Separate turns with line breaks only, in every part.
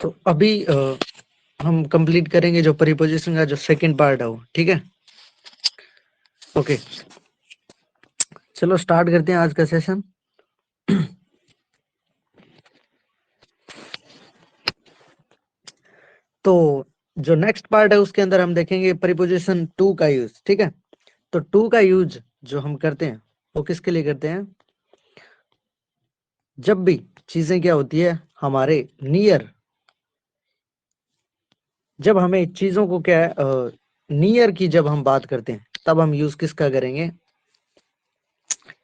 तो अभी हम कंप्लीट करेंगे जो प्रीपोजिशन का जो सेकंड पार्ट है वो, ठीक है। ओके, चलो स्टार्ट करते हैं आज का सेशन। तो जो नेक्स्ट पार्ट है उसके अंदर हम देखेंगे प्रीपोजिशन टू का यूज, ठीक है। तो टू का यूज जो हम करते हैं वो किसके लिए करते हैं? जब भी चीजें क्या होती है हमारे नियर, जब हमें चीजों को क्या है नियर की जब हम बात करते हैं तब हम यूज किसका करेंगे?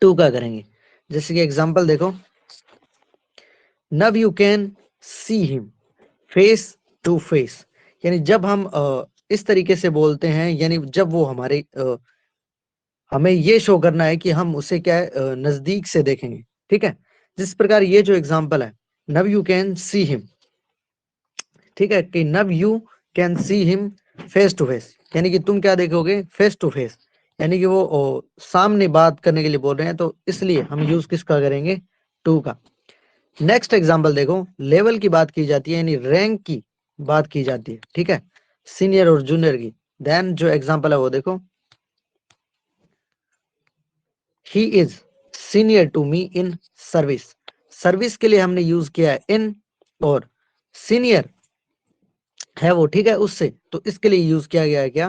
टू का करेंगे। जैसे कि एग्जांपल देखो, now you can see him face to face, यानी जब हम इस तरीके से बोलते हैं, यानी जब वो हमारे हमें ये शो करना है कि हम उसे क्या है नजदीक से देखेंगे, ठीक है। जिस प्रकार ये जो एग्जांपल है, नव यू कैन सी हिम, ठीक है, कि now you can see him face to face, यानी कि तुम क्या देखोगे? फेस टू फेस, यानी कि वो सामने बात करने के लिए बोल रहे हैं, तो इसलिए हम यूज किसका करेंगे? टू का। नेक्स्ट एग्जांपल देखो, लेवल की बात की जाती है, यानी रैंक की बात की जाती है, ठीक है, सीनियर और जूनियर की। देन जो एग्जांपल है वो देखो, he is senior to me in service. Service के लिए हमने यूज किया है इन, और सीनियर है वो, ठीक है, उससे, तो इसके लिए यूज किया गया है क्या?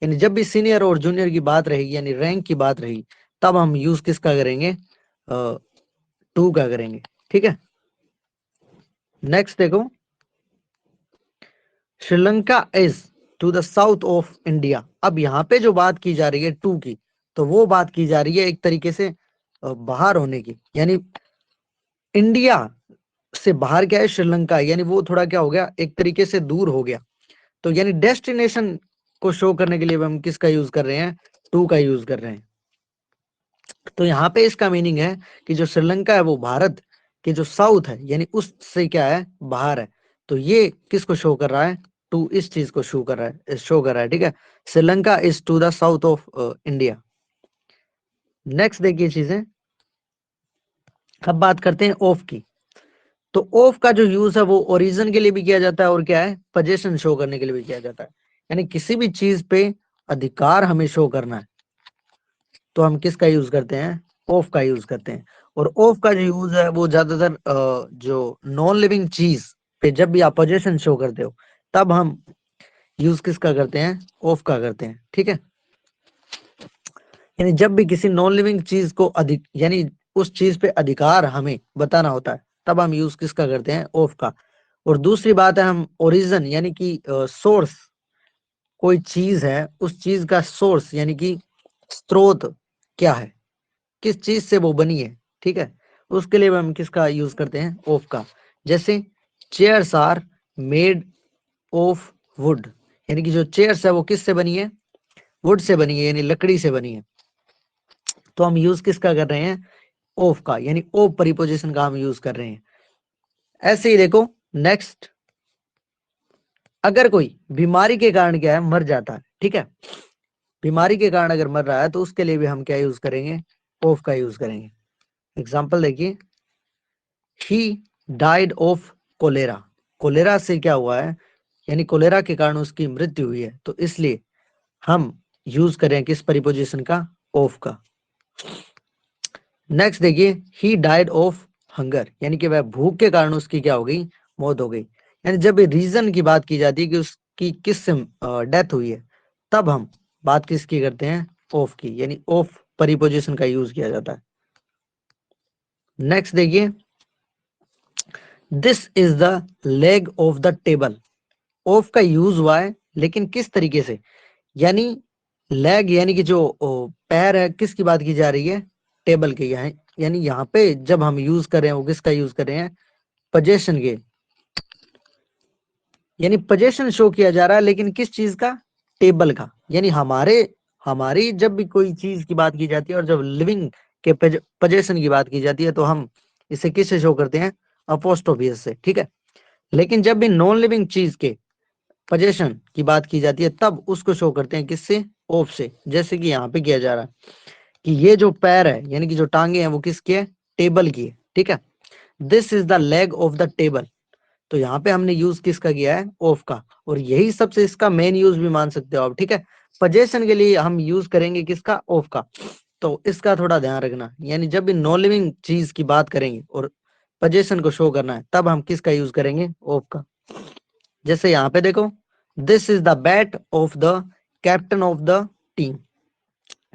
यानी जब भी सीनियर और जूनियर की बात रहेगी, यानी रैंक की बात रहेगी, तब हम यूज किसका करेंगे? टू का करेंगे, ठीक है। नेक्स्ट देखो, Sri Lanka is to the south of India. अब यहाँ पे जो बात की जा रही है टू की, तो वो बात की जा रही है एक तरीके से बाहर होने की, यानी इंडिया से बाहर क्या है? श्रीलंका, यानी वो थोड़ा क्या हो गया? एक तरीके से दूर हो गया। तो यानी डेस्टिनेशन को शो करने के लिए हम किसका यूज कर रहे हैं? टू का यूज कर रहे हैं। तो यहाँ पे इसका मीनिंग है कि जो श्रीलंका है वो भारत के जो साउथ है, यानी उससे क्या है? बाहर है। तो ये किसको शो कर रहा है? टू इस चीज को शो कर रहा है, ठीक है। Sri Lanka is to the south of India. Next देखिए चीजें, अब बात करते हैं ऑफ की। तो ऑफ का जो यूज है वो ओरिजिन के लिए भी किया जाता है, और क्या है? पोजीशन शो करने के लिए भी किया जाता है। यानी किसी भी चीज पे अधिकार हमें शो करना है, तो हम किसका यूज करते हैं? ऑफ का यूज करते हैं। और ऑफ का जो यूज है वो ज्यादातर जो नॉन लिविंग चीज पे जब भी आप पोजीशन शो करते हो, तब हम यूज किसका करते हैं? ऑफ का करते हैं, ठीक है। यानी जब भी किसी नॉन लिविंग चीज को अधिक, यानी उस चीज पे अधिकार हमें बताना होता है, तब हम यूज किसका करते हैं? ऑफ का। और दूसरी बात है, हम ओरिजिन यानी कि सोर्स, कोई चीज है उस चीज का सोर्स यानी कि स्रोत क्या है, किस चीज से वो बनी है, ठीक है, उसके लिए हम किसका यूज करते हैं? ऑफ का। जैसे chairs are made of wood, यानी कि जो चेयर्स है वो किससे बनी है? वुड से बनी है, यानी लकड़ी से बनी है। तो हम यूज किसका कर रहे हैं? ऑफ का, यानी ऑफ प्रीपोजिशन का हम यूज कर रहे हैं। ऐसे ही देखो नेक्स्ट, अगर कोई बीमारी के कारण क्या है? मर जाता है, ठीक है, बीमारी के कारण अगर मर रहा है, तो उसके लिए भी हम क्या यूज करेंगे? ऑफ का यूज करेंगे। एग्जाम्पल देखिए, he died of cholera. Cholera से क्या हुआ है? यानी कोलेरा के कारण उसकी मृत्यु हुई है, तो इसलिए हम यूज करें किस प्रीपोजिशन का? ऑफ का। नेक्स्ट देखिए, ही डाइड ऑफ हंगर, यानी कि वह भूख के कारण उसकी क्या हो गई? मौत हो गई। यानी जब रीजन की बात की जाती है कि उसकी किस से डेथ हुई है, तब हम बात किसकी करते हैं? ऑफ की, यानी ऑफ प्रीपोजिशन का यूज किया जाता है। नेक्स्ट देखिए, this is the leg of the table. Of का यूज हुआ है, लेकिन किस तरीके से? यानी लेग, यानी कि जो पैर है, किसकी बात की जा रही है? टेबल के। यहाँ यानी यहाँ पे जब हम यूज कर रहे हैं वो किसका यूज कर रहे हैं? पोजेशन के, यानी पोजेशन शो किया जा रहा है, लेकिन किस चीज का? टेबल का। यानी हमारी जब भी कोई चीज की बात की जाती है और जब लिविंग के पोजेशन की बात की जाती है, तो हम इसे किससे शो करते हैं? अपोस्ट्रोफी से, ठीक है। लेकिन जब भी नॉन लिविंग चीज के पोजेशन की बात की जाती है, तब उसको शो करते हैं किससे? ऑफ से। जैसे कि यहाँ पे किया जा रहा है कि ये जो पैर है, यानी कि जो टांगे हैं, वो किसकी है? टेबल की है, ठीक है। This is the leg of the table. तो यहाँ पे हमने यूज किसका किया है, ऑफ का, और यही सबसे इसका मेन यूज भी मान सकते हो आप, ठीक है। पोजेशन के लिए हम यूज करेंगे किसका, ऑफ का। तो इसका थोड़ा ध्यान रखना, यानी जब भी नॉन लिविंग चीज की बात करेंगे और पोजेशन को शो करना है तब हम किसका यूज करेंगे, ऑफ का। जैसे यहाँ पे देखो, this is the bat of the captain of the team.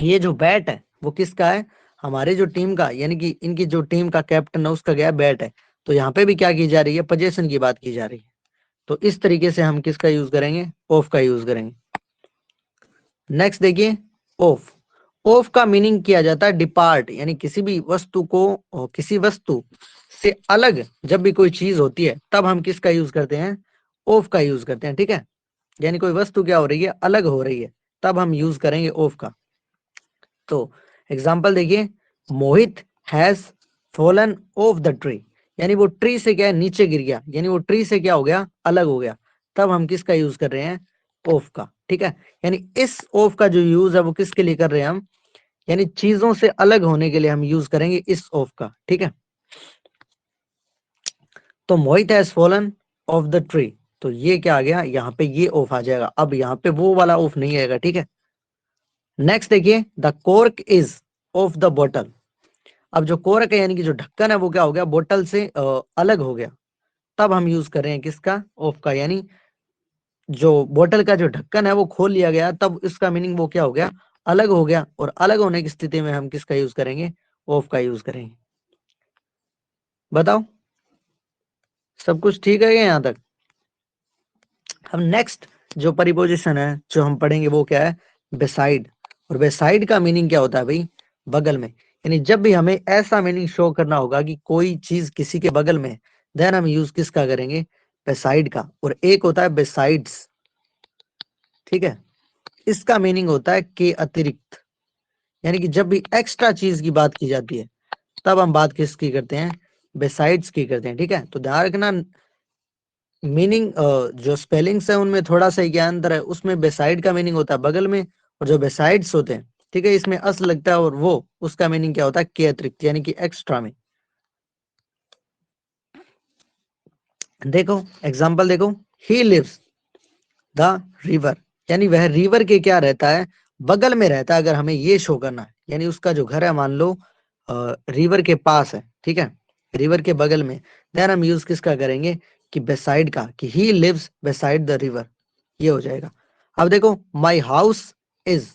ये जो बैट है वो किसका है, हमारे जो टीम का, यानी कि इनकी जो टीम का कैप्टन है उसका क्या बैट है। तो यहाँ पे भी क्या की जा रही है, पोजेशन की बात की जा रही है। तो इस तरीके से हम किसका यूज करेंगे, ऑफ का यूज करेंगे। नेक्स्ट देखिए, ऑफ। ऑफ का मीनिंग किया जाता है डिपार्ट, यानी किसी भी वस्तु को, किसी वस्तु से अलग जब भी कोई चीज होती है तब हम किसका यूज करते हैं, ऑफ का यूज करते हैं, ठीक है। यानी कोई वस्तु क्या हो रही है, अलग हो रही है, तब हम यूज करेंगे ऑफ का। तो एग्जाम्पल देखिए, Mohit has fallen off the tree, यानी वो ट्री से क्या है, नीचे गिर गया, यानी वो ट्री से क्या हो गया, अलग हो गया। तब हम किसका यूज कर रहे हैं, ऑफ का, ठीक है। यानी इस ऑफ का जो यूज है वो किसके लिए कर रहे हैं हम, यानी चीजों से अलग होने के लिए हम यूज करेंगे इस ऑफ का, ठीक है। तो Mohit has fallen off the tree, तो ये क्या आ गया, यहाँ पे ये ऑफ आ जाएगा। अब यहाँ पे वो वाला ऑफ नहीं आएगा, ठीक है। नेक्स्ट देखिए, the cork is of the बोतल। अब जो कोरक है, यानी कि जो ढक्कन है वो क्या हो गया, बोतल से अलग हो गया। तब हम यूज कर रहे हैं किसका, ऑफ का। यानी जो बोतल का जो ढक्कन है वो खोल लिया गया, तब इसका मीनिंग वो क्या हो गया, अलग हो गया। और अलग होने की स्थिति में हम किसका यूज करेंगे, ऑफ का यूज करेंगे। बताओ, सब कुछ ठीक है क्या यहाँ तक। अब नेक्स्ट जो परिपोजिशन है जो हम पढ़ेंगे वो क्या है, बेसाइड। और बेसाइड का मीनिंग क्या होता है भाई, बगल में। यानी जब भी हमें ऐसा मीनिंग शो करना होगा कि कोई चीज किसी के बगल में, देन हम यूज किसका करेंगे, बेसाइड का। और एक होता है बेसाइड्स, ठीक है। इसका मीनिंग होता है के अतिरिक्त, यानी कि जब भी एक्स्ट्रा चीज की बात की जाती है तब हम बात किसकी करते हैं, बेसाइड्स की करते हैं, ठीक है। तो ध्यान रखना, मीनिंग जो स्पेलिंग्स है उनमें थोड़ा सा क्या अंतर है, उसमें बेसाइड का मीनिंग होता है बगल में, और जो बेसाइड्स होते हैं, ठीक है, इसमें अस लगता है, और वो उसका मीनिंग क्या होता है, के अतिरिक्त, यानी कि एक्स्ट्रा में। देखो एग्जांपल देखो, ही लिव्स द रिवर, यानी वह रिवर के क्या रहता है, बगल में रहता है। अगर हमें ये शो करना है, यानी उसका जो घर है मान लो रिवर के पास है, ठीक है, रिवर के बगल में, देन हम यूज किसका करेंगे, कि बेसाइड का, कि he lives beside the river, ये हो जाएगा। अब देखो, my house is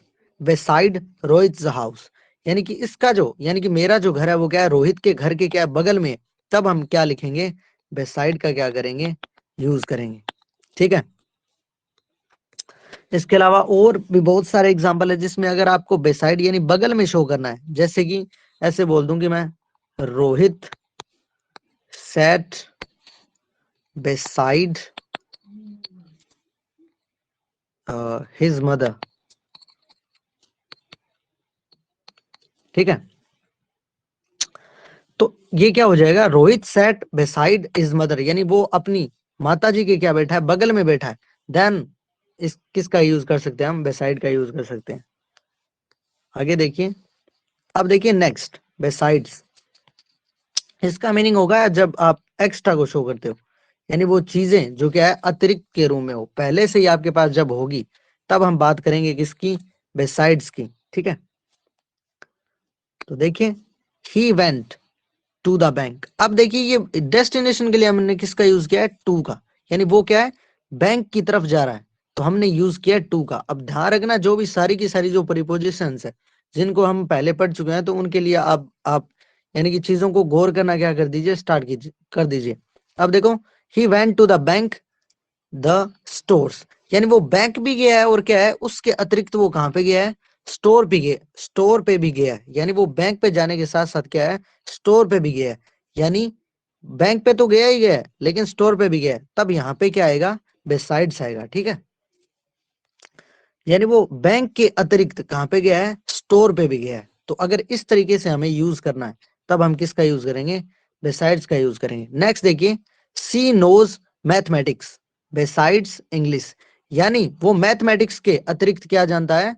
beside Rohit house, यानी कि इसका जो, यानी कि मेरा जो घर है वो क्या है, रोहित के घर के क्या है, बगल में। तब हम क्या लिखेंगे, बेसाइड का क्या करेंगे, यूज करेंगे, ठीक है। इसके अलावा और भी बहुत सारे एग्जाम्पल है जिसमें अगर आपको बेसाइड यानी बगल में शो करना है, जैसे कि ऐसे बोल दूं कि मैं, Rohit sat beside his mother, ठीक है। तो ये क्या हो जाएगा, Rohit sat beside his mother, यानी वो अपनी माता जी के क्या बैठा है, बगल में बैठा है। देन इस किसका यूज कर सकते हैं हम, बेसाइड का यूज कर सकते हैं। आगे देखिए, अब देखिए नेक्स्ट, बेसाइड्स। इसका मीनिंग होगा जब आप एक्स्ट्रा को शो करते हो, यानी वो चीजें जो क्या है अतिरिक्त के रूप में हो, पहले से ही आपके पास जब होगी तब हम बात करेंगे किसकी, बेसाइड्स की, ठीक है। तो देखिए, he went to the bank. अब देखिए ये डेस्टिनेशन के लिए हमने किसका यूज किया है, टू का, यानी वो क्या है, बैंक की तरफ जा रहा है, तो हमने यूज किया टू का। अब ध्यान रखना, जो भी सारी की सारी जो प्रीपोजिशंस है जिनको हम पहले पढ़ चुके हैं, तो उनके लिए आप यानी कि चीजों को गौर करना क्या कर दीजिए, स्टार्ट कीजिए, कर दीजिए। अब देखो, he went to the bank the stores, यानी वो बैंक भी गया है, और क्या है उसके अतिरिक्त वो कहाँ पे गया है, स्टोर पे गया, स्टोर पे भी गया है। यानी वो बैंक पे जाने के साथ साथ क्या है, स्टोर पे भी गया है। यानी बैंक पे तो गया ही गया है, लेकिन स्टोर पे भी गया है। तब यहाँ पे क्या आएगा, बेसाइड्स आएगा, ठीक है। यानी वो बैंक के अतिरिक्त कहाँ पे गया है, स्टोर पे भी गया है। तो अगर इस तरीके से हमें यूज करना है तब हम किसका यूज करेंगे, बेसाइड्स का यूज करेंगे। नेक्स्ट देखिए, सी नोज मैथमेटिक्स बेसाइड्स इंग्लिश, यानी वो मैथमेटिक्स के अतिरिक्त क्या जानता है,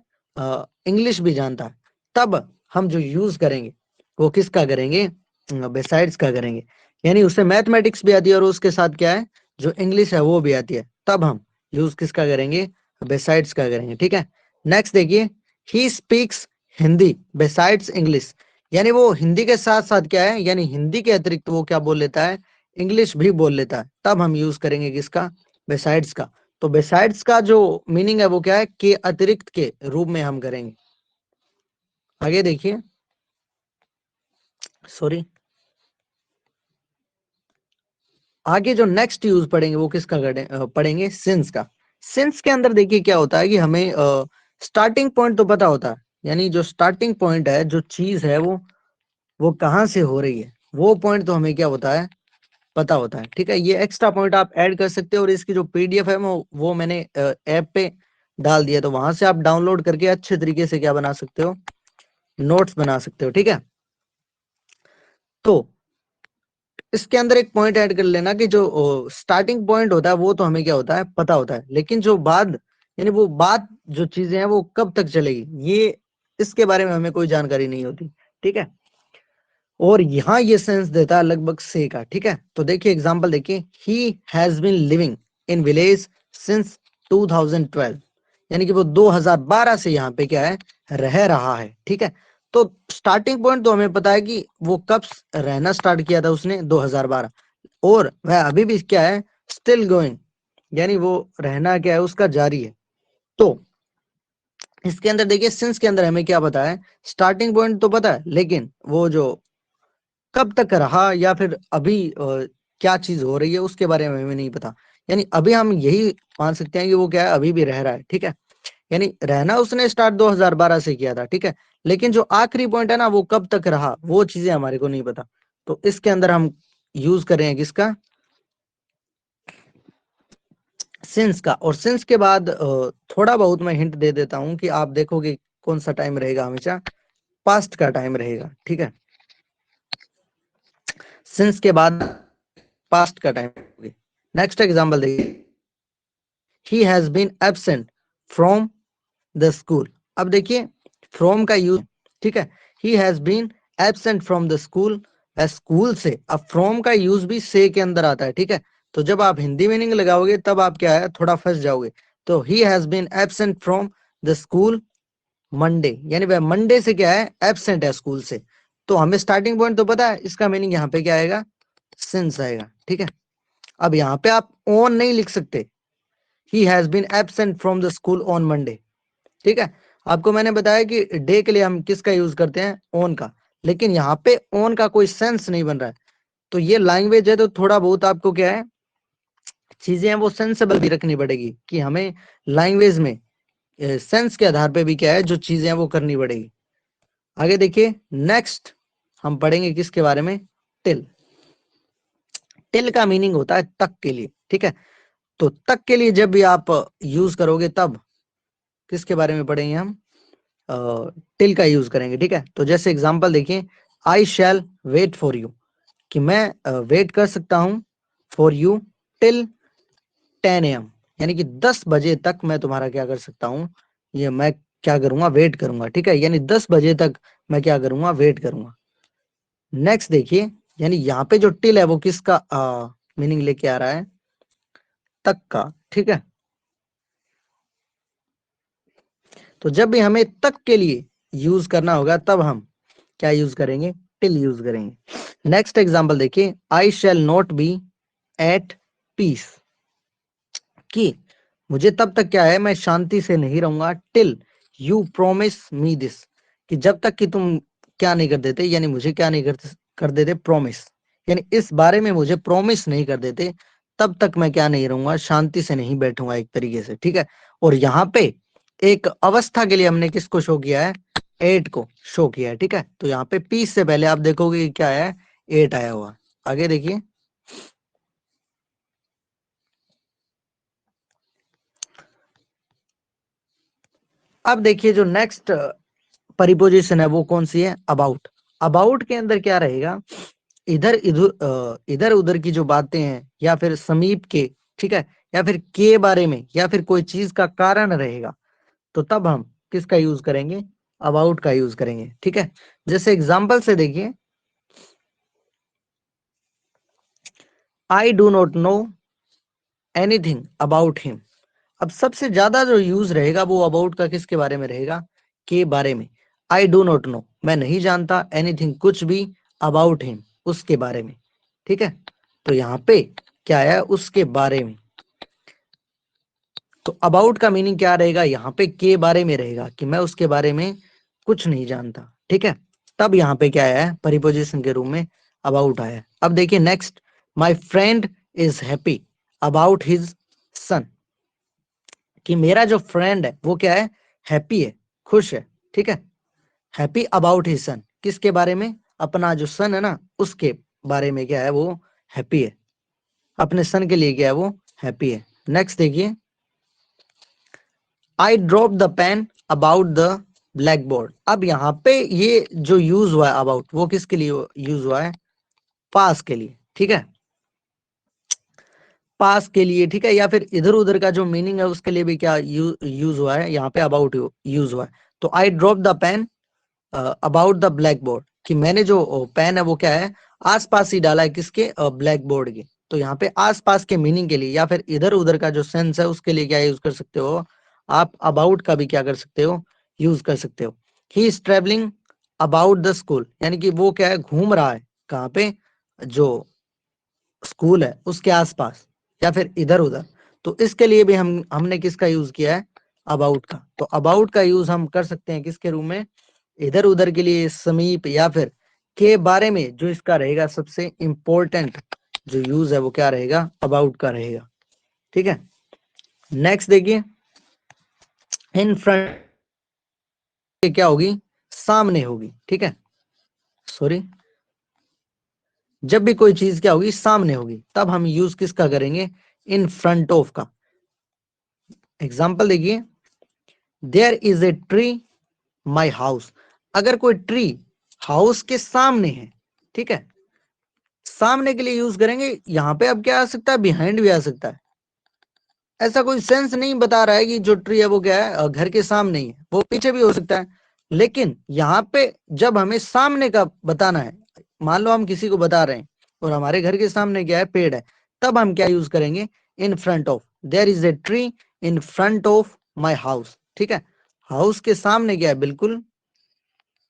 इंग्लिश भी जानता है। तब हम जो यूज करेंगे वो किसका करेंगे, बेसाइड्स का करेंगे। यानी उसे मैथमेटिक्स भी आती है और उसके साथ क्या है, जो इंग्लिश है वो भी आती है, तब हम यूज किसका करेंगे, बेसाइड्स का करेंगे। ठीक है, नेक्स्ट देखिए, ही स्पीक्स हिंदी बेसाइड्स इंग्लिश, यानी वो हिंदी के साथ साथ क्या है, यानी हिंदी के अतिरिक्त वो क्या बोल लेता है, इंग्लिश भी बोल लेता है, तब हम यूज करेंगे किसका, बेसाइड्स का। तो बेसाइड्स का जो मीनिंग है वो क्या है, के अतिरिक्त के रूप में हम करेंगे। आगे देखिए, सॉरी, आगे जो नेक्स्ट यूज पढ़ेंगे वो किसका पढ़ेंगे, सिंस का। सिंस के अंदर देखिए क्या होता है कि हमें स्टार्टिंग पॉइंट तो पता होता है, यानी जो स्टार्टिंग पॉइंट है, जो चीज है वो कहाँ से हो रही है, वो पॉइंट तो हमें क्या होता है, पता होता है। ठीक है, ये एक्स्ट्रा पॉइंट आप ऐड कर सकते हो, और इसकी जो पीडीएफ है वो मैंने ऐप पे डाल दिया, तो वहां से आप डाउनलोड करके अच्छे तरीके से क्या बना सकते हो, नोट्स बना सकते हो। ठीक है, तो इसके अंदर एक पॉइंट ऐड कर लेना कि जो स्टार्टिंग पॉइंट होता है वो तो हमें क्या होता है, पता होता है, लेकिन जो बाद, यानी वो बात जो चीजें हैं वो कब तक चलेगी, ये इसके बारे में हमें कोई जानकारी नहीं होती। ठीक है, और यहाँ ये सेंस देता है लगभग से का। ठीक है, तो देखिए एग्जांपल देखिए, he has been living in village since 2012, यानी कि वो 2012 से यहाँ पे क्या है, रह रहा है। ठीक है, तो स्टार्टिंग पॉइंट तो हमें पता है कि वो कब रहना स्टार्ट किया था उसने, 2012, और वह अभी भी क्या है, स्टिल गोइंग, यानी वो रहना क्या है उसका जारी है। तो इसके अंदर देखिए, सिंस के अंदर हमें क्या पता है, स्टार्टिंग पॉइंट तो पता है, लेकिन वो जो कब तक रहा या फिर अभी क्या चीज हो रही है उसके बारे में हमें नहीं पता, यानी अभी हम यही मान सकते हैं कि वो क्या है, अभी भी रह रहा है। ठीक है, यानी रहना उसने स्टार्ट 2012 से किया था। ठीक है, लेकिन जो आखिरी पॉइंट है ना, वो कब तक रहा, वो चीजें हमारे को नहीं पता। तो इसके अंदर हम यूज कर रहे हैं किसका, सिंस का। और सिंस के बाद थोड़ा बहुत मैं हिंट दे देता हूं कि आप देखोगे कौन सा टाइम रहेगा, हमेशा पास्ट का टाइम रहेगा। ठीक है, सिंस के बाद पास्ट का टाइम। नेक्स्ट एग्जांपल देखिए, he has been absent from the school. अब देखिए, फ्रॉम का यूज, ठीक है, he has been absent from the school, school से। अब फ्रॉम का यूज भी से के अंदर आता है। ठीक है, तो जब आप हिंदी मीनिंग लगाओगे तब आप क्या है, थोड़ा फंस जाओगे। तो he has been absent from the school Monday, यानी वह मंडे से क्या है, एब्सेंट है स्कूल से। तो हमें स्टार्टिंग पॉइंट तो पता है, इसका मीनिंग यहाँ पे क्या आएगा, सिंस आएगा। ठीक है, अब यहाँ पे आप ऑन नहीं लिख सकते, he has been absent from the school on Monday. ठीक है, आपको मैंने बताया कि डे के लिए हम किसका यूज करते हैं, ऑन का, लेकिन यहाँ पे ऑन का कोई सेंस नहीं बन रहा है। तो ये लैंग्वेज है, तो थोड़ा बहुत आपको क्या है, चीजें हैं वो सेंसेबल भी रखनी पड़ेगी, कि हमें लैंग्वेज में सेंस के आधार पे भी क्या है, जो चीजें हैं वो करनी पड़ेगी। आगे देखिए, नेक्स्ट हम पढ़ेंगे किसके बारे में, टिल। टिल का मीनिंग होता है तक के लिए। ठीक है, तो तक के लिए जब भी आप यूज करोगे, तब किसके बारे में पढ़ेंगे हम, टिल का यूज करेंगे। ठीक है, तो जैसे एग्जांपल देखिए, I shell wait for you, कि मैं वेट कर सकता हूं फॉर यू टिल 10 AM, यानी कि 10 बजे तक मैं तुम्हारा क्या कर सकता हूं, ये मैं क्या करूंगा, वेट करूंगा। ठीक है, यानी 10 बजे तक मैं क्या करूंगा, वेट करूंगा। नेक्स्ट देखिए, यानी यहाँ पे जो टिल है वो किसका मीनिंग लेके आ रहा है, तक का। ठीक है, तो जब भी हमें तक के लिए यूज करना होगा, तब हम क्या यूज करेंगे, टिल यूज करेंगे। नेक्स्ट एग्जांपल देखिए, I shall not be at peace, कि मुझे तब तक क्या है, मैं शांति से नहीं रहूंगा, till you promise me this, कि जब तक कि तुम क्या नहीं कर देते, यानी मुझे क्या नहीं कर देते, प्रॉमिस, यानी इस बारे में मुझे प्रॉमिस नहीं कर देते, तब तक मैं क्या नहीं रहूंगा, शांति से नहीं बैठूंगा एक तरीके से। ठीक है, और यहाँ पे एक अवस्था के लिए हमने किसको शो किया है, एट को शो किया है। ठीक है, तो यहाँ पे पीस से पहले आप देखोगे कि क्या है, एट आया हुआ। आगे देखिए, अब देखिए जो नेक्स्ट परिपोजिशन है वो कौन सी है, अबाउट। अबाउट के अंदर क्या रहेगा, इधर उधर की जो बातें हैं, या फिर समीप के, ठीक है, या फिर के बारे में, या फिर कोई चीज का कारण रहेगा, तो तब हम किसका यूज करेंगे, अबाउट का यूज करेंगे। ठीक है, जैसे एग्जांपल से देखिए, I do not know anything about him. अब सबसे ज्यादा जो यूज रहेगा वो अबाउट का किसके बारे में रहेगा, के बारे में। आई डू नॉट नो, मैं नहीं जानता, एनीथिंग कुछ भी, अबाउट हिम उसके बारे में, ठीक है। तो यहाँ पे क्या आया, उसके बारे में। तो अबाउट का मीनिंग क्या रहेगा, यहाँ पे के बारे में रहेगा कि मैं उसके बारे में कुछ नहीं जानता, ठीक है। तब यहाँ पे क्या आया है, प्रीपोजिशन के रूप में अबाउट आया। अब देखिए next, my friend is happy about his son, कि मेरा जो फ्रेंड है वो क्या है, हैप्पी है, खुश है, ठीक है। हैप्पी अबाउट हिज सन, किसके बारे में, अपना जो सन है ना उसके बारे में क्या है, वो हैप्पी है, अपने सन के लिए क्या है, वो हैप्पी है। नेक्स्ट देखिए, I drop the pen about the black board. अब यहाँ पे ये जो यूज हुआ है अबाउट, वो किसके लिए यूज हुआ है, पास के लिए, ठीक है, पास के लिए, ठीक है। या फिर इधर उधर का जो मीनिंग है उसके लिए भी क्या यूज हुआ है, यहाँ पे अबाउट यूज हुआ है। तो I drop the pen about the black board, कि मैंने जो पेन है वो क्या है, आसपास ही डाला है, किसके, ब्लैक बोर्ड के। तो यहाँ पे आसपास के मीनिंग के लिए या फिर इधर उधर का जो सेंस है उसके लिए क्या यूज कर सकते हो आप, अबाउट का भी क्या कर सकते हो, यूज कर सकते हो। He is travelling about the school, यानी कि वो क्या है, घूम रहा है, कहाँ पे, जो स्कूल है उसके आसपास या फिर इधर उधर। तो इसके लिए भी हमने किसका यूज किया है, अबाउट का। तो अबाउट का यूज हम कर सकते हैं किसके रूप में, इधर उधर के लिए, समीप या फिर के बारे में। जो इसका रहेगा सबसे इंपॉर्टेंट जो यूज है वो क्या रहेगा, अबाउट का रहेगा, ठीक है। नेक्स्ट देखिए, इन फ्रंट क्या होगी, सामने होगी, ठीक है। सॉरी, जब भी कोई चीज क्या होगी, सामने होगी, तब हम यूज किसका करेंगे, इन फ्रंट ऑफ का। एग्जाम्पल देखिए, there is a tree my house. अगर कोई ट्री हाउस के सामने है, ठीक है, सामने के लिए यूज करेंगे। यहां पे अब क्या आ सकता है, बिहाइंड भी आ सकता है। ऐसा कोई सेंस नहीं बता रहा है कि जो ट्री है वो क्या है, घर के सामने ही है, वो पीछे भी हो सकता है। लेकिन यहाँ पे जब हमें सामने का बताना है, मान लो हम किसी को बता रहे हैं और हमारे घर के सामने क्या है, पेड़ है, तब हम क्या यूज करेंगे, in front of. There is a tree in front of my house, ठीक है। हाउस के सामने क्या है, बिल्कुल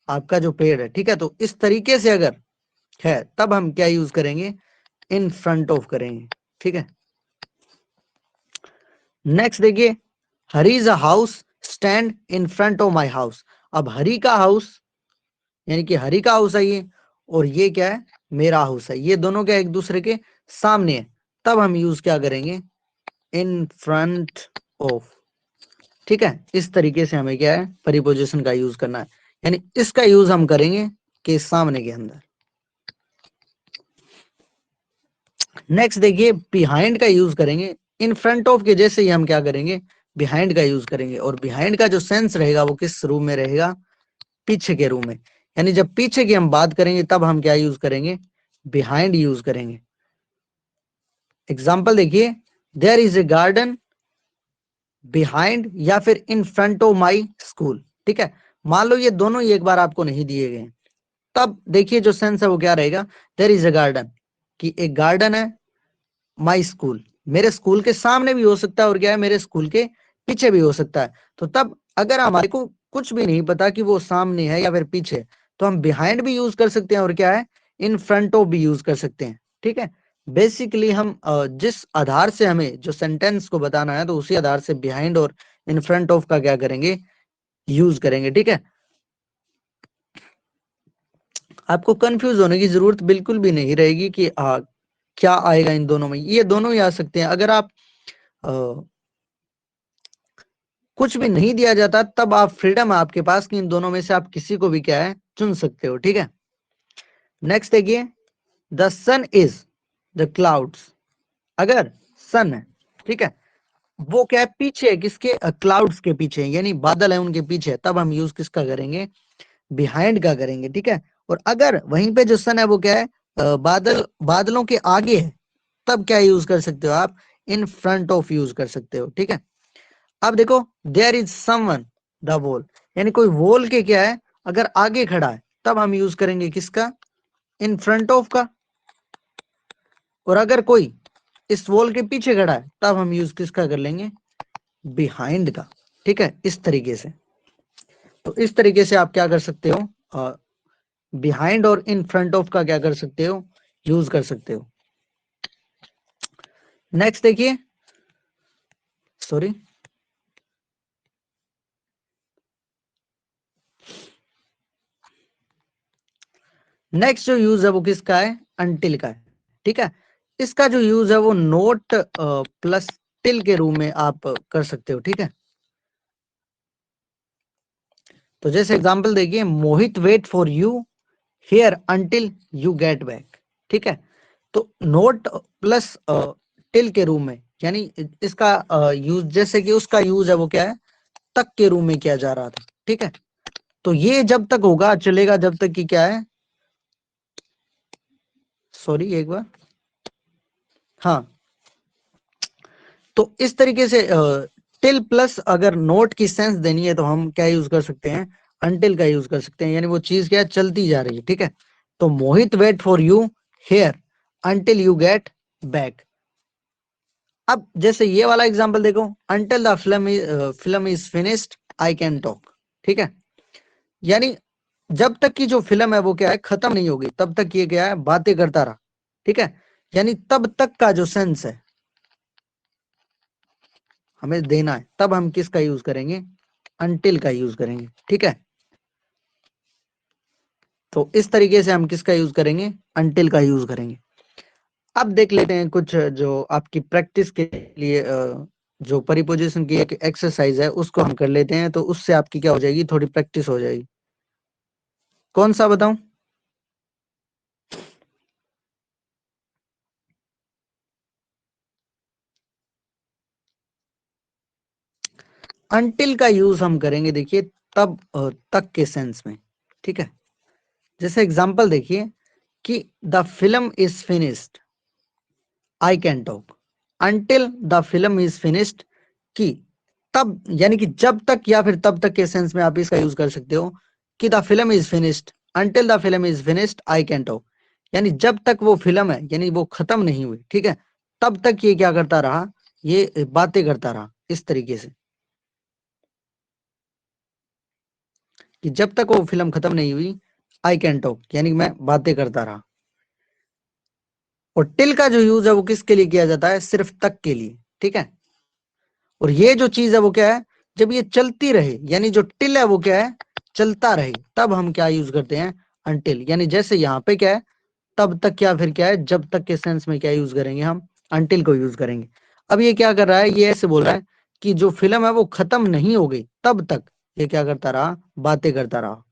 आपका जो पेड़ है, ठीक है। तो इस तरीके से अगर है तब हम क्या यूज करेंगे, इन फ्रंट ऑफ करेंगे, ठीक है। नेक्स्ट देखिए, Hari's house stand in front of my house. अब हरी का हाउस, यानी कि हरी का हाउस है ये, और ये क्या है, मेरा हाउस है, ये दोनों क्या एक दूसरे के सामने है। तब हम यूज क्या करेंगे, इन फ्रंट ऑफ, ठीक है। इस तरीके से हमें क्या है, प्रीपोजिशन का यूज करना है, यानी इसका यूज हम करेंगे के सामने के अंदर। नेक्स्ट देखिए, बिहाइंड का यूज करेंगे। इन फ्रंट ऑफ के जैसे ही हम क्या करेंगे, बिहाइंड का यूज करेंगे। और बिहाइंड का जो सेंस रहेगा वो किस रूप में रहेगा, पीछे के रूप में। यानी जब पीछे की हम बात करेंगे तब हम क्या यूज करेंगे, बिहाइंड यूज करेंगे। एग्जाम्पल देखिए, there is a garden behind या फिर in front of my school, ठीक है। मान लो ये दोनों ही एक बार आपको नहीं दिए गए, तब देखिए जो सेंस है वो क्या रहेगा, देयर इज ए गार्डन, कि एक गार्डन है, माई स्कूल मेरे स्कूल के सामने भी हो सकता है, और क्या है, मेरे स्कूल के पीछे भी हो सकता है। तो तब अगर हमारे को कुछ भी नहीं पता कि वो सामने है या फिर पीछे, तो हम बिहाइंड भी यूज कर सकते हैं, और क्या है, इन फ्रंट ऑफ भी यूज कर सकते हैं, ठीक है। बेसिकली हम जिस आधार से हमें जो सेंटेंस को बताना है, तो उसी आधार से बिहाइंड और इन फ्रंट ऑफ का क्या करेंगे, यूज करेंगे, ठीक है। आपको कंफ्यूज होने की जरूरत बिल्कुल भी नहीं रहेगी कि क्या आएगा इन दोनों में, ये दोनों ही आ सकते हैं। अगर आप कुछ भी नहीं दिया जाता तब आप फ्रीडम है आपके पास कि इन दोनों में से आप किसी को भी क्या है, चुन सकते हो, ठीक है। नेक्स्ट देखिए, the sun is the clouds. अगर सन है, ठीक है, वो क्या है, पीछे है, किसके, क्लाउड्स के पीछे है, यानी बादल है उनके पीछे, तब हम यूज किसका करेंगे, बिहाइंड का करेंगे, ठीक है। और अगर वहीं पे जो सन है वो क्या है, बादलों के आगे है, तब क्या यूज कर सकते हो आप, इन फ्रंट ऑफ यूज कर सकते हो, ठीक है। अब देखो, there is someone the wall, यानी कोई वॉल के क्या है, अगर आगे खड़ा है, तब हम यूज करेंगे किसका, इन फ्रंट ऑफ का। और अगर कोई इस वॉल के पीछे खड़ा है, तब हम यूज किसका कर लेंगे, बिहाइंड का। ठीक है, इस तरीके से। तो इस तरीके से आप क्या कर सकते हो, बिहाइंड और इन फ्रंट ऑफ का क्या कर सकते हो, यूज कर सकते हो। नेक्स्ट देखिए, सॉरी, नेक्स्ट जो यूज है वो किसका है, अनटिल का है। ठीक है, इसका जो यूज है वो नोट प्लस टिल के रूप में आप कर सकते हो। ठीक है, तो जैसे एग्जांपल देखिए, Mohit wait for you here until you get back. ठीक है, तो नोट प्लस टिल के रूप में, यानी इसका यूज, जैसे कि उसका यूज है वो क्या है, तक के रूप में किया जा रहा था। ठीक है, तो ये जब तक होगा चलेगा, जब तक कि क्या है, सॉरी एक बार, हाँ, तो इस तरीके से टिल प्लस अगर नोट की सेंस देनी है तो हम क्या यूज कर सकते हैं, अनटिल का यूज कर सकते हैं, यानी वो चीज क्या है, चलती जा रही है। ठीक है, तो Mohit wait for you here until you get back. अब जैसे ये वाला एग्जांपल देखो, until the film is finished I can talk. ठीक है, यानी जब तक की जो फिल्म है वो क्या है, खत्म नहीं होगी, तब तक ये क्या है, बातें करता रहा। ठीक है, यानी तब तक का जो सेंस है हमें देना है, तब हम किसका यूज करेंगे, अनटिल का यूज करेंगे। ठीक है, तो इस तरीके से हम किसका यूज करेंगे, अनटिल का यूज करेंगे। अब देख लेते हैं कुछ जो आपकी प्रैक्टिस के लिए जो परिपोजिशन की एक एक्सरसाइज है उसको हम कर लेते हैं, तो उससे आपकी क्या हो जाएगी, थोड़ी प्रैक्टिस हो जाएगी। कौन सा बताऊं, अनटिल का यूज हम करेंगे देखिए, तब तक के सेंस में। ठीक है, जैसे एग्जांपल देखिए कि the film is finished I can talk until the film is finished, कि तब, यानी कि जब तक या फिर तब तक के सेंस में आप इसका यूज कर सकते हो कि the film is finished until the film is finished I can talk, यानी जब तक वो फिल्म है, यानी वो खत्म नहीं हुई। ठीक है, तब तक ये क्या करता रहा, ये बातें करता रहा, इस तरीके से, कि जब तक वो फिल्म खत्म नहीं हुई आई कैन टॉक, यानी मैं बातें करता रहा। और टिल का जो यूज है वो किसके लिए किया जाता है, सिर्फ तक के लिए। ठीक है, और ये जो चीज है वो क्या है, जब ये चलती रहे, यानी जो टिल है वो क्या है, चलता रहे, तब हम क्या यूज करते हैं, अनटिल। यानी जैसे यहाँ पे क्या है, तब तक, क्या फिर क्या है, जब तक के सेंस में क्या यूज करेंगे, हम अनटिल को यूज करेंगे। अब ये क्या कर रहा है, ये ऐसे बोल रहा है कि जो फिल्म है वो खत्म नहीं हो गई तब तक ये क्या करता रहा, बातें करता रहा।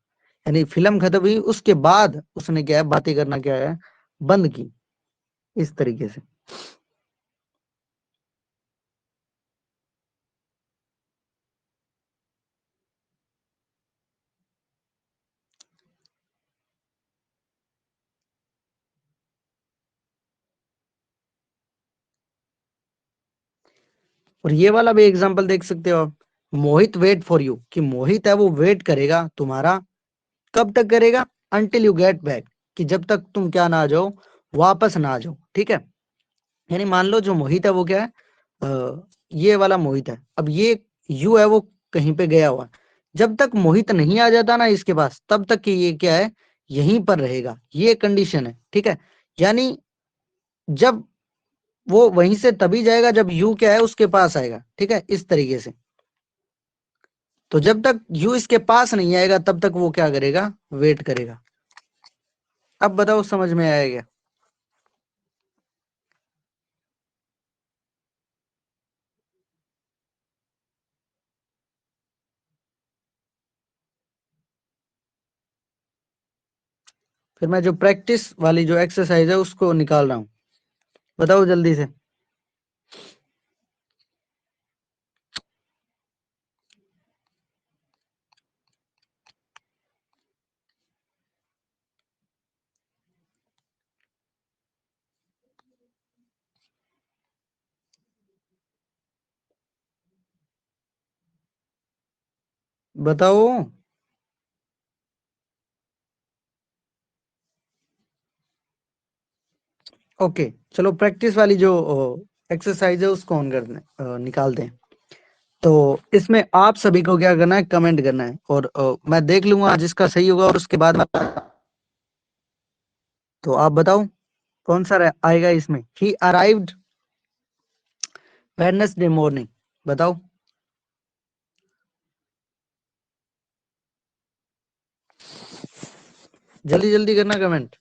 यानी फिल्म खत्म हुई उसके बाद उसने क्या है, बातें करना क्या है, बंद की, इस तरीके से। और ये वाला भी एग्जांपल देख सकते हो आप, मोहित वेट फॉर यू, कि मोहित है वो वेट करेगा तुम्हारा, कब तक करेगा, अंटिल यू गेट बैक, कि जब तक तुम क्या ना आ जाओ, वापस ना आ जाओ। ठीक है, यानी मान लो जो मोहित है वो क्या है, ये वाला मोहित है, अब ये यू है वो कहीं पे गया हुआ है। जब तक मोहित नहीं आ जाता ना इसके पास, तब तक कि ये क्या है, यहीं पर रहेगा, ये कंडीशन है। ठीक है, यानी जब वो वहीं से तभी जाएगा जब यू क्या है, उसके पास आएगा। ठीक है, इस तरीके से। तो जब तक यू इसके पास नहीं आएगा तब तक वो क्या करेगा, वेट करेगा। अब बताओ समझ में आएगा, फिर मैं जो प्रैक्टिस वाली जो एक्सरसाइज है उसको निकाल रहा हूं, बताओ जल्दी से। बताओ, ओके, चलो प्रैक्टिस वाली जो एक्सरसाइज है उसको ऑन कर दें, निकाल दें। तो इसमें आप सभी को क्या करना है, कमेंट करना है, और मैं देख लूंगा जिसका सही होगा, और उसके बाद तो आप बताओ कौन सा आएगा इसमें। ही अराइव्ड वेडनेसडे मॉर्निंग, बताओ। जल्दी जल्दी करना कमेंट।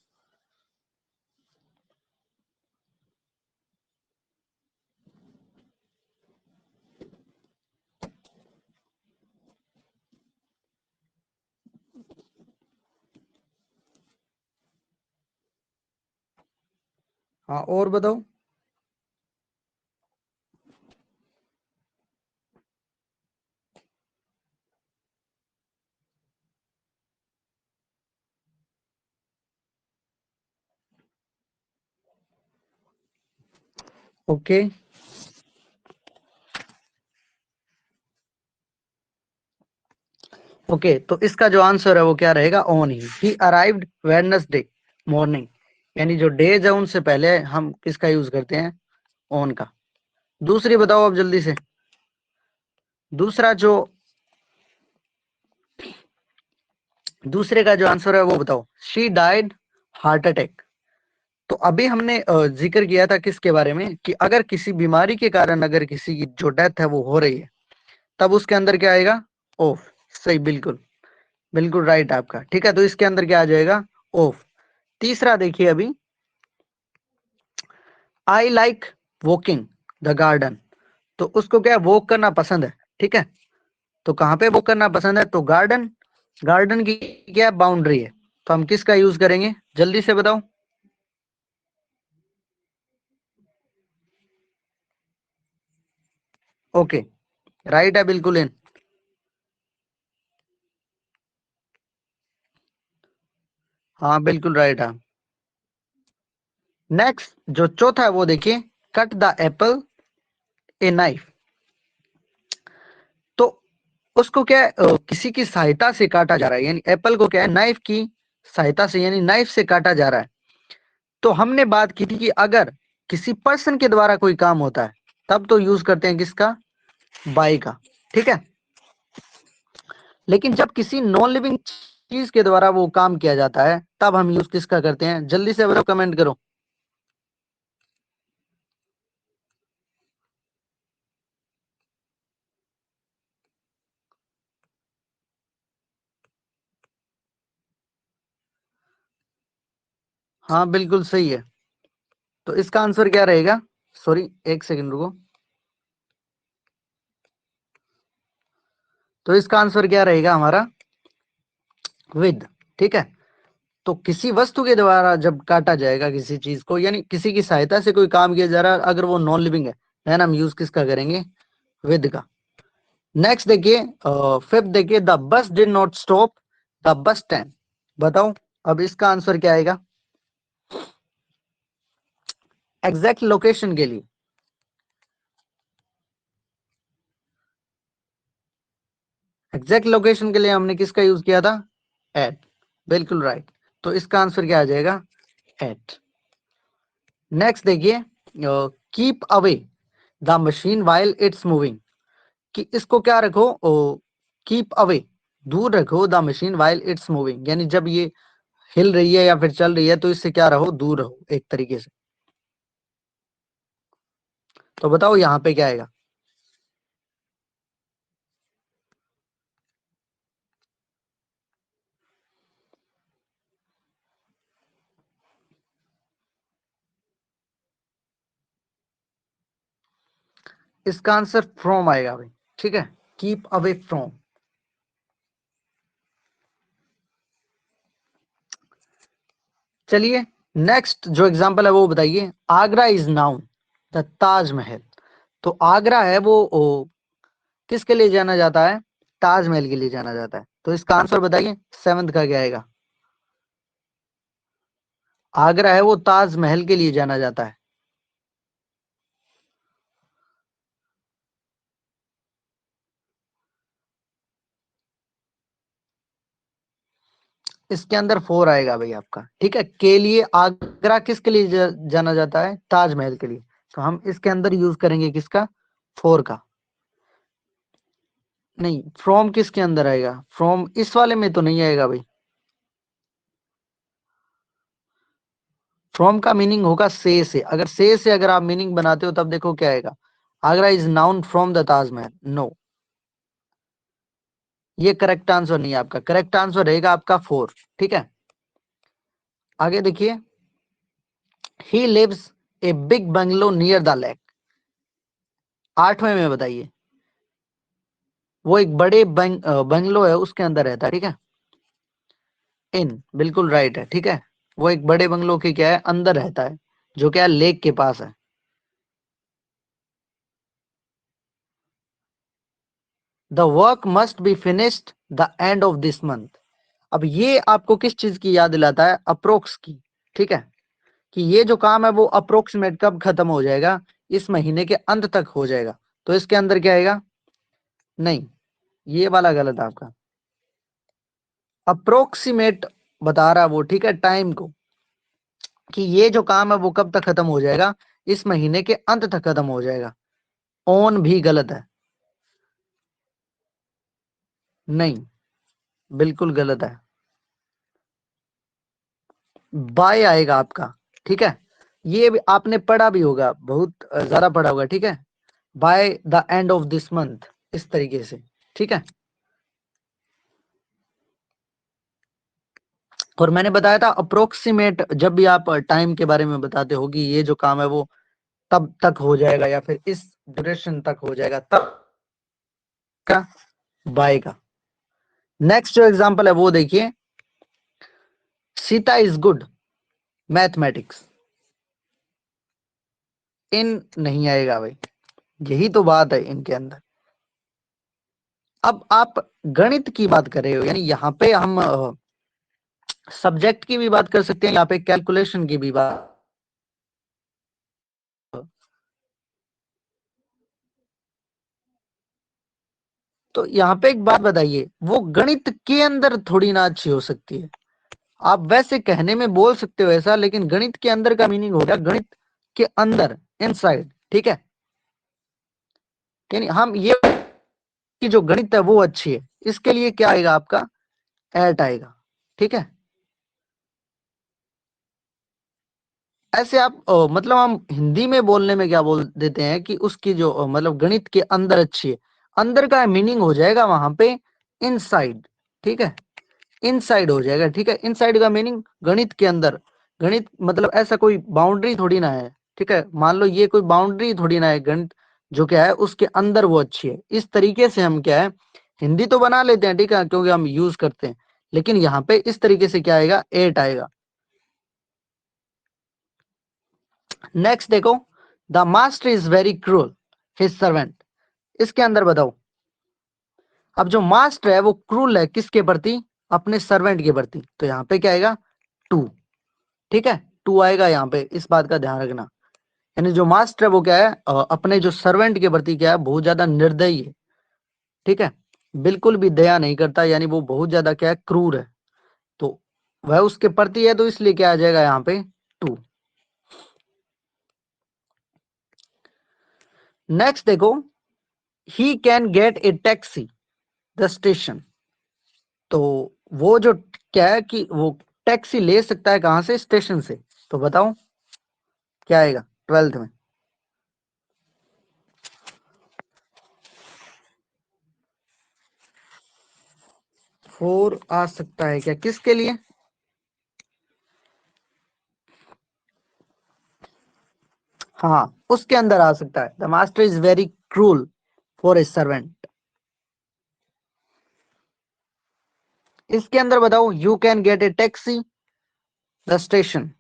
हाँ, और बताओ। ओके ओके, तो इसका जो आंसर है वो क्या रहेगा, on he arrived Wednesday morning, यानी जो डेज है उनसे पहले हम किसका यूज करते हैं, ऑन का। दूसरी बताओ अब जल्दी से। दूसरा जो दूसरे का जो आंसर है वो बताओ। She died heart attack. तो अभी हमने जिक्र किया था किसके बारे में, कि अगर किसी बीमारी के कारण अगर किसी की जो डेथ है वो हो रही है, तब उसके अंदर क्या आएगा, ऑफ। सही, बिल्कुल बिल्कुल राइट आपका। ठीक है, तो इसके अंदर क्या आ जाएगा, ऑफ। तीसरा देखिए अभी, I like walking the garden. तो उसको क्या वॉक करना पसंद है, ठीक है। तो कहाँ पे वॉक करना पसंद है, तो गार्डन। गार्डन की क्या बाउंड्री है, तो हम किसका यूज करेंगे, जल्दी से बताओ। ओके, राइट है, बिल्कुल इन। हाँ बिल्कुल राइट है। नेक्स्ट जो चौथा है वो देखिए, cut the Apple a knife. तो उसको क्या है, किसी की सहायता से काटा जा रहा है, यानी एप्पल को क्या है, नाइफ की सहायता से, यानी नाइफ से काटा जा रहा है। तो हमने बात की थी कि अगर किसी पर्सन के द्वारा कोई काम होता है, तब तो यूज करते हैं किसका, बाई का, ठीक है। लेकिन जब किसी नॉन लिविंग चीज के द्वारा वो काम किया जाता है, तब हम यूज किसका करते हैं, जल्दी से बताओ, कमेंट करो। हाँ बिल्कुल सही है। तो इसका आंसर क्या रहेगा, सॉरी एक सेकंड रुको। तो इसका आंसर क्या रहेगा हमारा, विद, ठीक है। तो किसी वस्तु के द्वारा जब काटा जाएगा किसी चीज को, यानी किसी की सहायता से कोई काम किया जा रहा है, अगर वो नॉन लिविंग है, देन हम यूज किसका करेंगे, विद का। नेक्स्ट देखिए, फिफ्थ देखिए, the bus did not stop the bus stand. बताओ अब इसका आंसर क्या आएगा, एग्जैक्ट लोकेशन के लिए। एग्जैक्ट लोकेशन के लिए हमने किसका यूज किया था, एट, बिल्कुल राइट। तो इसका आंसर क्या आ जाएगा, एट। नेक्स्ट देखिए, keep away the machine while it's moving. कि इसको क्या रखो, कीप अवे, दूर रखो the machine while it's moving, यानी जब ये हिल रही है या फिर चल रही है, तो इससे क्या रहो, दूर रहो एक तरीके से। तो बताओ यहाँ पे क्या आएगा। इसका आंसर फ्रॉम आएगा भाई, ठीक है, कीप अवे फ्रॉम। चलिए, नेक्स्ट जो एग्जांपल है वो बताइए, Agra is noun the Taj Mahal. तो आगरा है वो किसके लिए जाना जाता है, ताजमहल के लिए जाना जाता है। तो इसका आंसर बताइए, सेवंथ का क्या आएगा। आगरा है वो ताजमहल के लिए जाना जाता है। इसके अंदर 4 आएगा भाई आपका। ठीक है, के लिए आगरा किसके लिए जाना जाता है? ताजमहल के लिए। तो हम इसके अंदर यूज करेंगे किसका? 4 का। नहीं, फ्रॉम किसके अंदर आएगा? फ्रॉम इस वाले में तो नहीं आएगा भाई। फ्रॉम का मीनिंग होगा से। अगर से अगर आप मीनिंग बनाते हो तब देखो क्या आएगा। Agra is known from the Taj Mahal. No, ये करेक्ट आंसर नहीं है आपका। करेक्ट आंसर रहेगा आपका 4। ठीक है, आगे देखिए। He lives a big bungalow near the lake. 8वें में बताइए। वो एक बड़े बंगलो है, उसके अंदर रहता है। ठीक है, इन बिल्कुल राइट है। ठीक है, वो एक बड़े बंगलो के क्या है, अंदर रहता है, जो क्या है, लेक के पास है। The work must be finished the end of this month. अब ये आपको किस चीज की याद दिलाता है? अप्रोक्स की। ठीक है, कि ये जो काम है वो अप्रोक्सीमेट कब खत्म हो जाएगा? इस महीने के अंत तक हो जाएगा। तो इसके अंदर क्या आएगा? नहीं, ये वाला गलत है आपका। अप्रोक्सीमेट बता रहा है वो। ठीक है, टाइम को, कि ये जो काम है वो कब तक खत्म हो जाएगा? इस महीने के अंत तक खत्म हो जाएगा। ऑन भी गलत है। नहीं, बिल्कुल गलत है। बाय आएगा आपका। ठीक है, ये भी आपने पढ़ा भी होगा, बहुत ज्यादा पढ़ा होगा। ठीक है, by the end of this month, इस तरीके से। ठीक है, और मैंने बताया था अप्रोक्सीमेट, जब भी आप टाइम के बारे में बताते हो कि ये जो काम है वो तब तक हो जाएगा या फिर इस ड्यूरेशन तक हो जाएगा, तब का बाय का। नेक्स्ट जो एग्जांपल है वो देखिए। Sita is good mathematics. In नहीं आएगा भाई, यही तो बात है इनके अंदर। अब आप गणित की बात कर रहे हो, यानी यहाँ पे हम सब्जेक्ट की भी बात कर सकते हैं, यहाँ पे कैलकुलेशन की भी बात। तो यहाँ पे एक बात बताइए, वो गणित के अंदर थोड़ी ना अच्छी हो सकती है। आप वैसे कहने में बोल सकते हो ऐसा, लेकिन गणित के अंदर का मीनिंग हो गया गणित के अंदर, इनसाइड। ठीक है, यानी हम ये कि जो गणित है वो अच्छी है, इसके लिए क्या आएगा आपका? एट आएगा। ठीक है, ऐसे आप मतलब हम हिंदी में बोलने में क्या बोल देते हैं कि उसकी जो मतलब गणित के अंदर अच्छी है, अंदर का मीनिंग हो जाएगा वहां पे इनसाइड। ठीक है, इनसाइड हो जाएगा। ठीक है, इनसाइड का मीनिंग गणित के अंदर। गणित मतलब ऐसा कोई बाउंड्री थोड़ी ना है। ठीक है, मान लो ये कोई बाउंड्री थोड़ी ना है, गणित जो क्या है उसके अंदर वो अच्छी है। इस तरीके से हम क्या है, हिंदी तो बना लेते हैं। ठीक है, क्योंकि हम यूज करते हैं, लेकिन यहाँ पे इस तरीके से क्या आएगा? एट आएगा। नेक्स्ट देखो। The master is very cruel his servant. इसके अंदर बताओ। अब जो मास्टर है वो क्रूल है किसके प्रति? अपने सर्वेंट के प्रति। तो यहाँ पे क्या आएगा? टू। ठीक है, टू आएगा यहाँ पे, इस बात का ध्यान रखना। यानी जो मास्टर है वो क्या है, अपने जो सर्वेंट के प्रति क्या है, बहुत ज्यादा निर्दयी है। ठीक है, बिल्कुल भी दया नहीं करता, यानी वो बहुत ज्यादा क्या है, क्रूर है। तो वह उसके प्रति है, तो इसलिए क्या आ जाएगा यहाँ पे? टू। नेक्स्ट देखो। He can get A taxi the station. तो वो जो क्या है कि वो टैक्सी ले सकता है कहां से? स्टेशन से। तो बताओ क्या आएगा 12th में? 4 आ सकता है क्या? किसके लिए? हाँ, उसके अंदर आ सकता है। The master is very cruel for a servant. इसके अंदर बताओ। You can get A taxi the station.